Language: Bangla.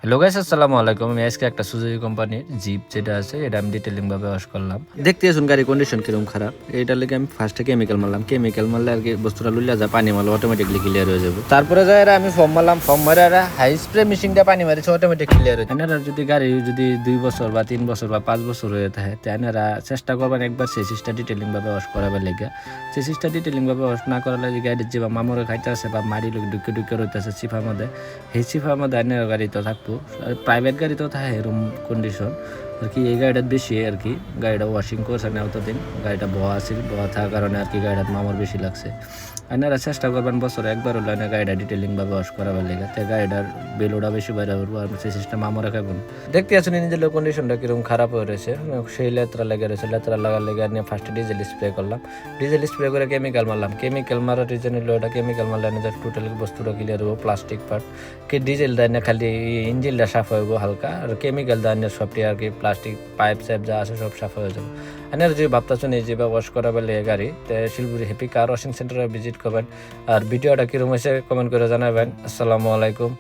হ্যালো গাইস, আসসালামু আলাইকুম। আমি আজকে একটা সুজুকি কোম্পানির জিপ যেটা আছে এটা আমি ডিটেলিং ভাবে ওয়াশ করলাম। দেখতে আসুন গাড়ির কন্ডিশন কিরকম খারাপ। এইটার লেগে আমি ফার্স্টে কেমিক্যাল মারলাম। কেমিক্যাল মারলে আর কি বস্তুটা লুলিয়া যায়, পানি মারলে অটোমেটিকলি ক্লিয়ার হয়ে যাবে। তারপরে যাই আমি ফর্ম মারলাম, ফর্ম মারে হাই স্প্রে মেশিন দিয়ে পানি মারিছে, অটোমেটিক ক্লিয়ার হয়ে যায়। এনারা যদি গাড়ি যদি 2 বছর বা 3 বছর বা 5 বছর হয়ে থাকে, তো এনারা চেষ্টা করবেন একবার চেসিসটা ডিটেলিং ভাবে ওয়াশ করাবার লেগে। চেসিসটা ডিটেলিং ভাবে ওয়াশ না করালে গাড়ির যে মামরে খাইতে আছে বা মারি লোক ঢুকে ঢুকে রইতেছে চিফার মধ্যে, সেই চিফার মধ্যে এনার গাড়ি তো থাকবো। প্রাইভেট গাড়ি তো থাকে এরকম কন্ডিশন আর কি। এই গাড়িটা বেশি আর কি, গাড়িটা ওয়াশিং করছে না অতদিন, গাড়িটা বহা আছিল, বহা থাকার কারণে আর কি গাড়িটার মামর বেশি লাগছে। আপনারা চেষ্টা করবেন বছরে একবার হলে না গাড়িটা ডিটেলিং ভাবে ওয়াশ করাবার লেগে, তো গাড়িটার বেলোটা বেশি বাইরে হবো আর সিস্টেম মামরে খাবেন। দেখতে আছেন নিজের কন্ডিশনটা কিরকম খারাপ হয়ে রয়েছে, সেই লেত্রা লেগে রয়েছে। লেত্রা লাগার লেগে নিয়ে ফার্স্টে ডিজেল স্প্রে করলাম, ডিজেল স্প্রে করে কেমিক্যাল মারলাম। কেমিক্যাল মারার রিজন হলো ওটা কেমিক্যাল মারলে টোটাল বস্তুটা ক্লিয়ার হবো, প্লাস্টিক পার্ট কি ডিজেল দেয় না, খালি ইঞ্জিনটা সাফ হইব হালকা, আর কেমিক্যাল দেয় না সবটি আর কি, প্লাস্টিক পাইপ সাইপ যা আছে সব সাফ হয়ে যাবে। আর যদি ভাবতেছেন এই যে ওয়াশ করা বলে গাড়ি, তো শিলপুরি হ্যাপি কার ওয়াশিং সেন্টারে ভিজিট করবেন। আর ভিডিওটা কিরকম হয়েছে কমেন্ট করে জানাবেন। আসসালামু আলাইকুম।